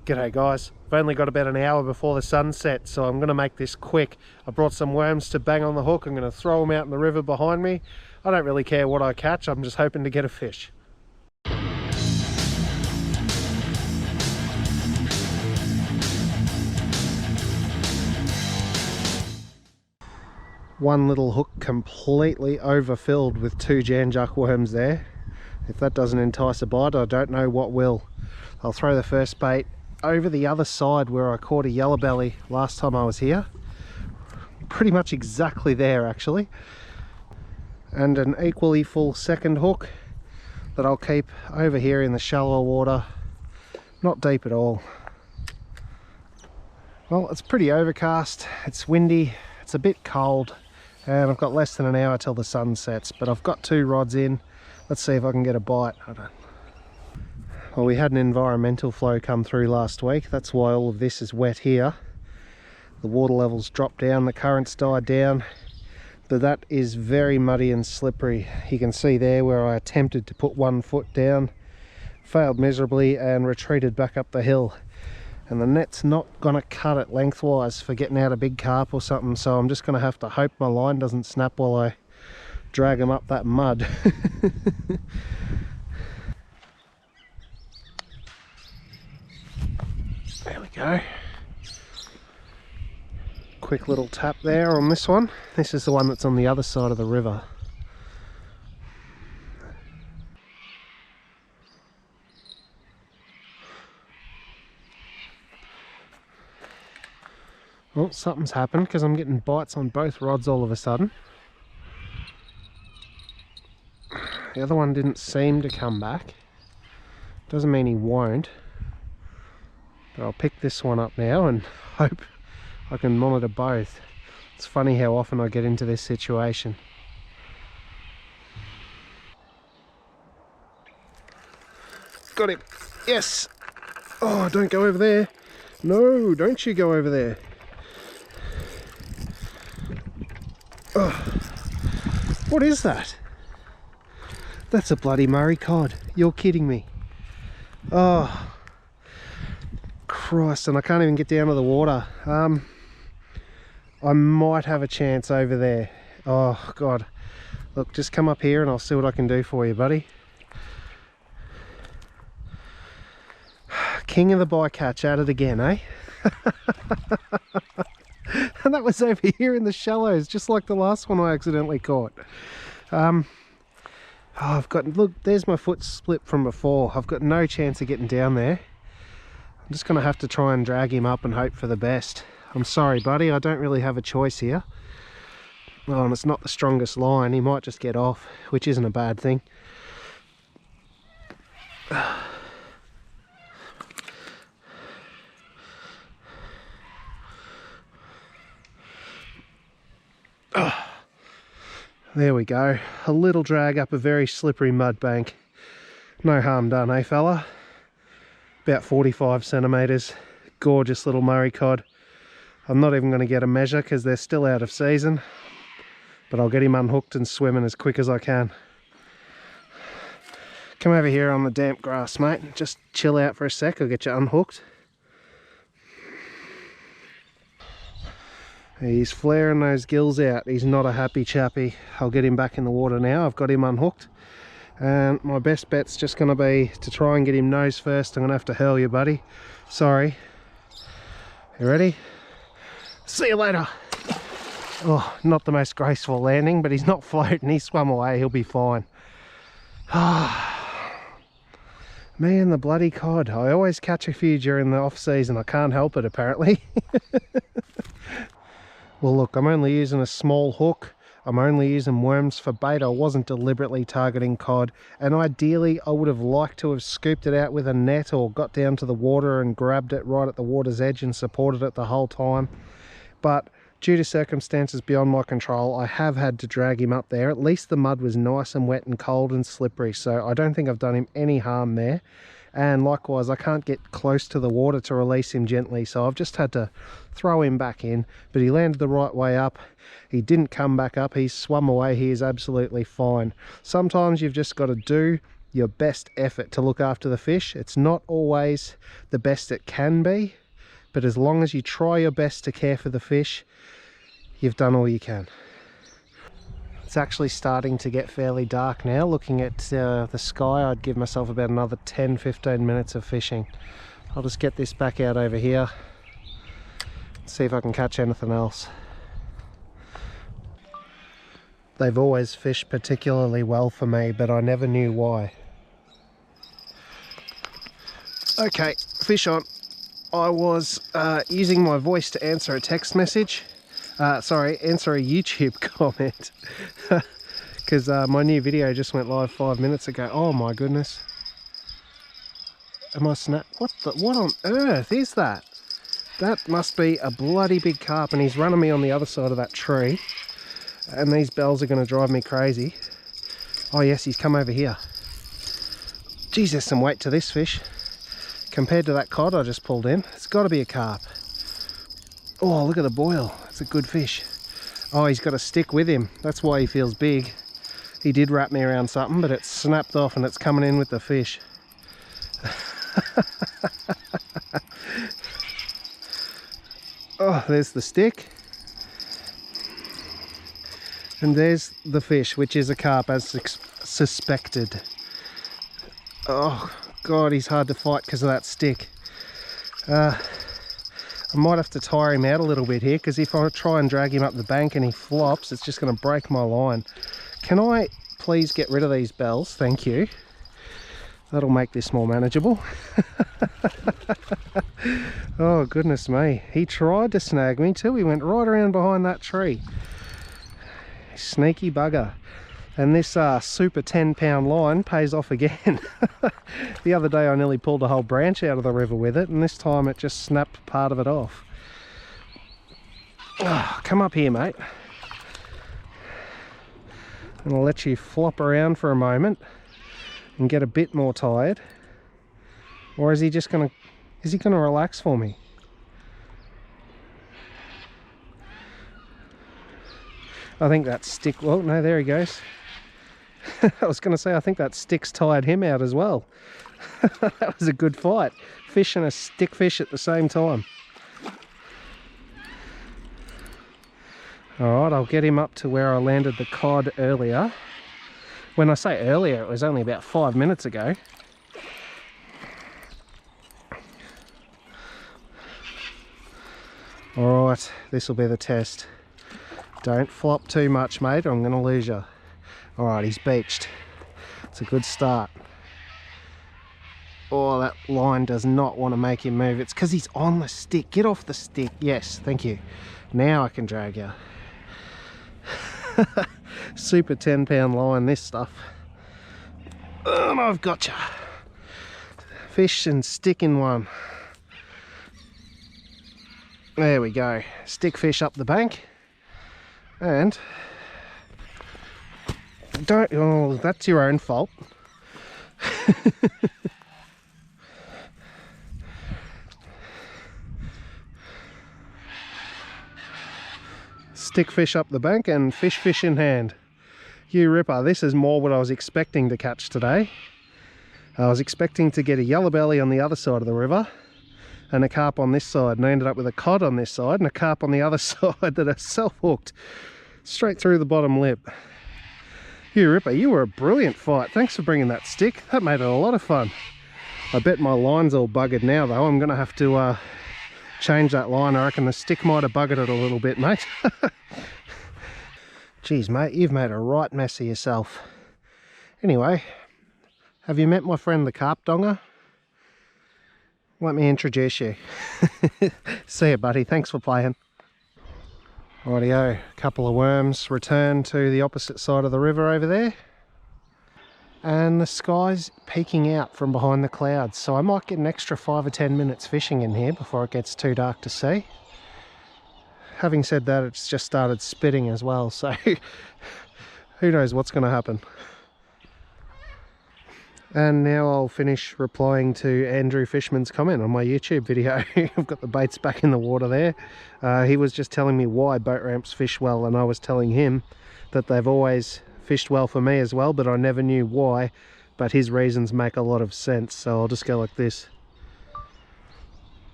G'day guys, I've only got about an hour before the sun sets, so I'm going to make this quick. I brought some worms to bang on the hook. I'm going to throw them out in the river behind me. I don't really care what I catch, I'm just hoping to get a fish. One little hook completely overfilled with 2 janjuk worms there. If that doesn't entice a bite, I don't know what will. I'll throw the first bait over the other side where I caught a yellowbelly last time I was here. Pretty much exactly there actually. And an equally full second hook that I'll keep over here in the shallower water. Not deep at all. Well, it's pretty overcast, it's windy, it's a bit cold, and I've got less than an hour till the sun sets, but I've got 2 rods in. Let's see if I can get a bite. Well, we had an environmental flow come through last week. That's why all of this is wet here. The water levels dropped down, the currents died down, but that is very muddy and slippery. You can see there where I attempted to put 1 foot down, failed miserably and retreated back up the hill. And the net's not gonna cut it lengthwise for getting out a big carp or something, so I'm just gonna have to hope my line doesn't snap while I drag them up that mud. There we go. Quick little tap there on this one. This is the one that's on the other side of the river. Well, something's happened because I'm getting bites on both rods all of a sudden. The other one didn't seem to come back. Doesn't mean he won't. But I'll pick this one up now and hope I can monitor both. It's funny how often I get into this situation. Got him! Yes! Oh, don't go over there! No, don't you go over there! Oh, what is that? That's a bloody Murray Cod. You're kidding me. Oh, Christ, and I can't even get down to the water. I might have a chance over there. Oh, God. Look, just come up here and I'll see what I can do for you, buddy. King of the bycatch at it again, eh? And that was over here in the shallows, just like the last one I accidentally caught. I've got, look, there's my foot split from before. I've got no chance of getting down there. I'm just going to have to try and drag him up and hope for the best. I'm sorry, buddy, I don't really have a choice here. Oh, and it's not the strongest line. He might just get off, which isn't a bad thing. There we go. A little drag up a very slippery mud bank. No harm done, eh, fella? About 45 centimetres. Gorgeous little Murray Cod. I'm not even going to get a measure because they're still out of season, but I'll get him unhooked and swimming as quick as I can. Come over here on the damp grass, mate. Just chill out for a sec. I'll get you unhooked. He's flaring those gills out. He's not a happy chappy. I'll get him back in the water now. I've got him unhooked. And my best bet's just going to be to try and get him nose first. I'm going to have to hurl you, buddy. Sorry. You ready? See you later. Oh, not the most graceful landing, but he's not floating. He swam away. He'll be fine. Man, the bloody cod. I always catch a few during the off season. I can't help it, apparently. Well, look, I'm only using a small hook. I'm only using worms for bait. I wasn't deliberately targeting cod, and ideally I would have liked to have scooped it out with a net or got down to the water and grabbed it right at the water's edge and supported it the whole time. But due to circumstances beyond my control, I have had to drag him up there. At least the mud was nice and wet and cold and slippery, so I don't think I've done him any harm there. And likewise, I can't get close to the water to release him gently, so I've just had to throw him back in. But he landed the right way up. He didn't come back up. He swum away. He is absolutely fine. Sometimes you've just got to do your best effort to look after the fish. It's not always the best it can be, but as long as you try your best to care for the fish, you've done all you can. It's actually starting to get fairly dark now. Looking at the sky, I'd give myself about another 10-15 minutes of fishing. I'll just get this back out over here, see if I can catch anything else. They've always fished particularly well for me, but I never knew why. Okay, fish on. I was using my voice to answer a text message. Sorry, answer a YouTube comment. Because my new video just went live 5 minutes ago. Oh my goodness. Am I what on earth is that? That must be a bloody big carp, and he's running me on the other side of that tree. And these bells are going to drive me crazy. Oh yes, he's come over here. Geez, there's some weight to this fish. Compared to that cod I just pulled in, it's got to be a carp. Oh, look at the boil. It's a good fish. Oh, he's got a stick with him. That's why he feels big. He did wrap me around something, but it's snapped off and it's coming in with the fish. Oh, there's the stick. And there's the fish, which is a carp as suspected. Oh God, he's hard to fight because of that stick. I might have to tire him out a little bit here, because if I try and drag him up the bank and he flops, it's just going to break my line. Can I please get rid of these bells? Thank you. That'll make this more manageable. Oh goodness me, he tried to snag me too. He went right around behind that tree. Sneaky bugger. And this super 10-pound line pays off again. The other day I nearly pulled a whole branch out of the river with it, and this time it just snapped part of it off. Oh, come up here, mate. And I'll let you flop around for a moment and get a bit more tired. Or is he just gonna relax for me? I think that stick, well, no, there he goes. I was going to say, I think that stick's tired him out as well. That was a good fight. Fish and a stick fish at the same time. Alright, I'll get him up to where I landed the cod earlier. When I say earlier, it was only about 5 minutes ago. Alright, this will be the test. Don't flop too much, mate, or I'm going to lose you. Alright, he's beached. It's a good start. Oh, that line does not want to make him move. It's because he's on the stick. Get off the stick. Yes, thank you. Now I can drag you. Super 10-pound line, this stuff. And I've got you. Fish and stick in one. There we go. Stick fish up the bank. And don't, oh, that's your own fault. Stick fish up the bank and fish in hand. You ripper, this is more what I was expecting to catch today. I was expecting to get a yellowbelly on the other side of the river and a carp on this side, and I ended up with a cod on this side and a carp on the other side that are self-hooked straight through the bottom lip. You ripper, you were a brilliant fight. Thanks for bringing that stick. That made it a lot of fun. I bet my line's all buggered now though. I'm gonna have to change that line. I reckon the stick might have buggered it a little bit, mate. Geez, mate, you've made a right mess of yourself. Anyway, have you met my friend the carp donger? Let me introduce you. See ya, buddy. Thanks for playing. Rightio, a couple of worms return to the opposite side of the river over there. And the sky's peeking out from behind the clouds, so I might get an extra 5 or 10 minutes fishing in here before it gets too dark to see. Having said that, it's just started spitting as well, so who knows what's going to happen. And now I'll finish replying to Andrew Fishman's comment on my YouTube video. I've got the baits back in the water there. He was just telling me why boat ramps fish well, and I was telling him that they've always fished well for me as well, but I never knew why but his reasons make a lot of sense, so I'll just go like this.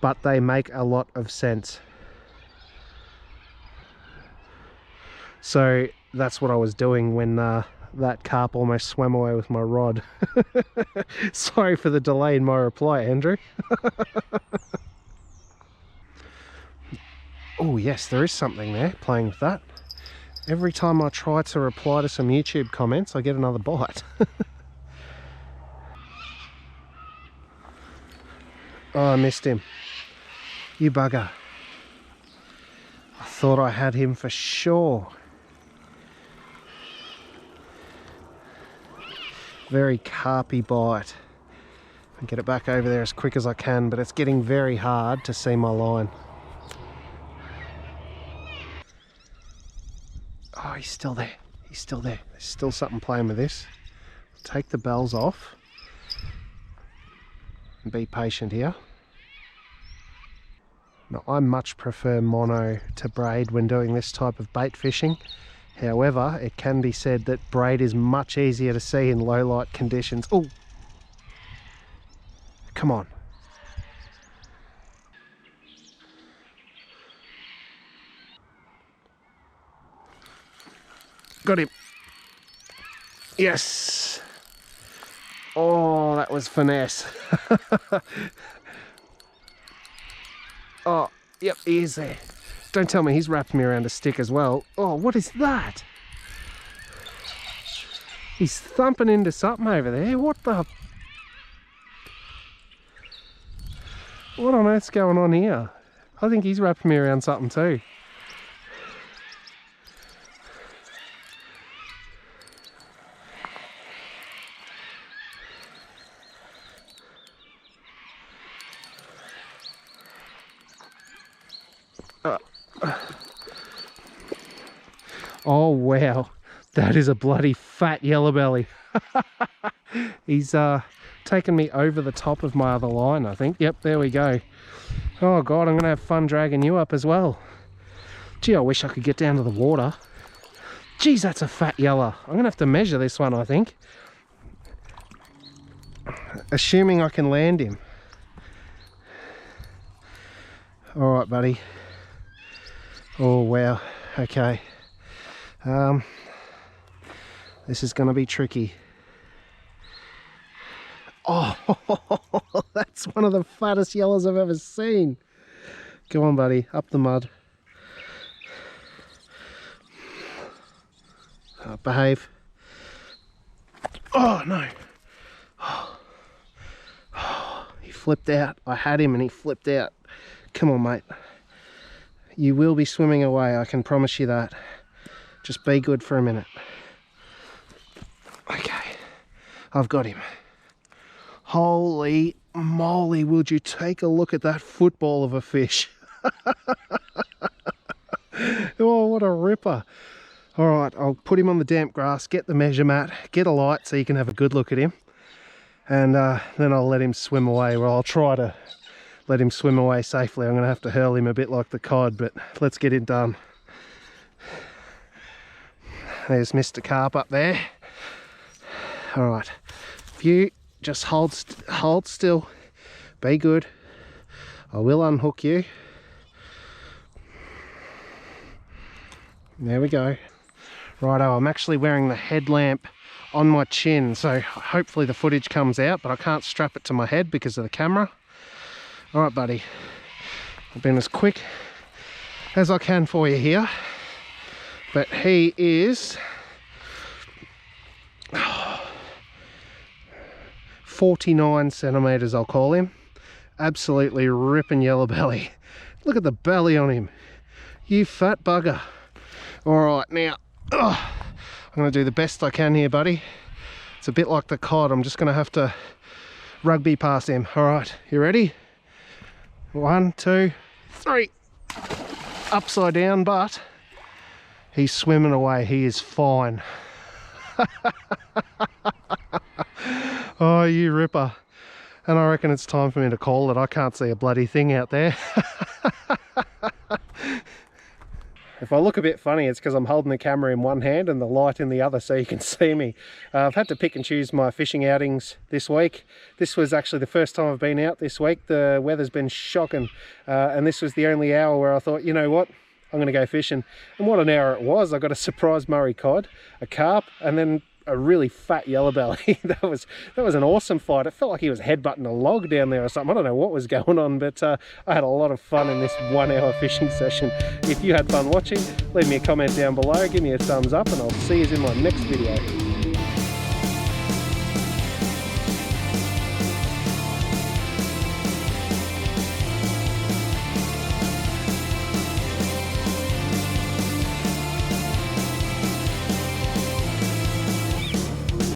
But they make a lot of sense. So that's what I was doing when that carp almost swam away with my rod. Sorry for the delay in my reply, Andrew. Oh yes, there is something there playing with that. Every time I try to reply to some YouTube comments, I get another bite. Oh, I missed him. You bugger. I thought I had him for sure. Very carpy bite. I'll get it back over there as quick as I can, but it's getting very hard to see my line. Oh, he's still there. He's still there. There's still something playing with this. Take the bells off and be patient here. Now, I much prefer mono to braid when doing this type of bait fishing. However, it can be said that braid is much easier to see in low light conditions. Oh, come on. Got him. Yes. Oh, that was finesse. Oh, yep, he is there. Don't tell me he's wrapped me around a stick as well. Oh, what is that? He's thumping into something over there. What the... What on earth's going on here? I think he's wrapped me around something too. Oh wow, that is a bloody fat yellowbelly. He's taken me over the top of my other line, I think. Yep, there we go. Oh god, I'm gonna have fun dragging you up as well. Gee, I wish I could get down to the water. Geez, that's a fat yeller. I'm gonna have to measure this one, I think. Assuming I can land him. All right, buddy. Oh wow, okay. This is going to be tricky. Oh, that's one of the fattest yellows I've ever seen. Come on, buddy, up the mud. Behave. Oh, no. He flipped out. I had him and he flipped out. Come on, mate. You will be swimming away, I can promise you that. Just be good for a minute. Okay, I've got him. Holy moly, would you take a look at that football of a fish. Oh, what a ripper. All right, I'll put him on the damp grass, get the measure mat, get a light so you can have a good look at him. And then I'll let him swim away. Well, I'll try to let him swim away safely. I'm going to have to hurl him a bit like the cod, but let's get it done. There's Mr. Carp up there. All right, if you just hold still, be good. I will unhook you. There we go. Righto, I'm actually wearing the headlamp on my chin, so hopefully the footage comes out, but I can't strap it to my head because of the camera. All right, buddy. I've been as quick as I can for you here. But he is 49 centimeters, I'll call him. Absolutely ripping yellowbelly. Look at the belly on him. You fat bugger. All right, now I'm going to do the best I can here, buddy. It's a bit like the cod. I'm just going to have to rugby past him. All right, you ready? 1, 2, 3. Upside down, but he's swimming away. He is fine. Oh, you ripper. And I reckon it's time for me to call it. I can't see a bloody thing out there. If I look a bit funny, it's because I'm holding the camera in one hand and the light in the other so you can see me. I've had to pick and choose my fishing outings this week. This was actually the first time I've been out this week. The weather's been shocking, and this was the only hour where I thought, you know what, I'm going to go fishing. And what an hour it was. I got a surprise Murray Cod, a carp, and then a really fat yellowbelly. that was an awesome fight. It felt like he was headbutting a log down there or something. I don't know what was going on, but I had a lot of fun in this 1 hour fishing session. If you had fun watching, leave me a comment down below, give me a thumbs up, and I'll see you in my next video.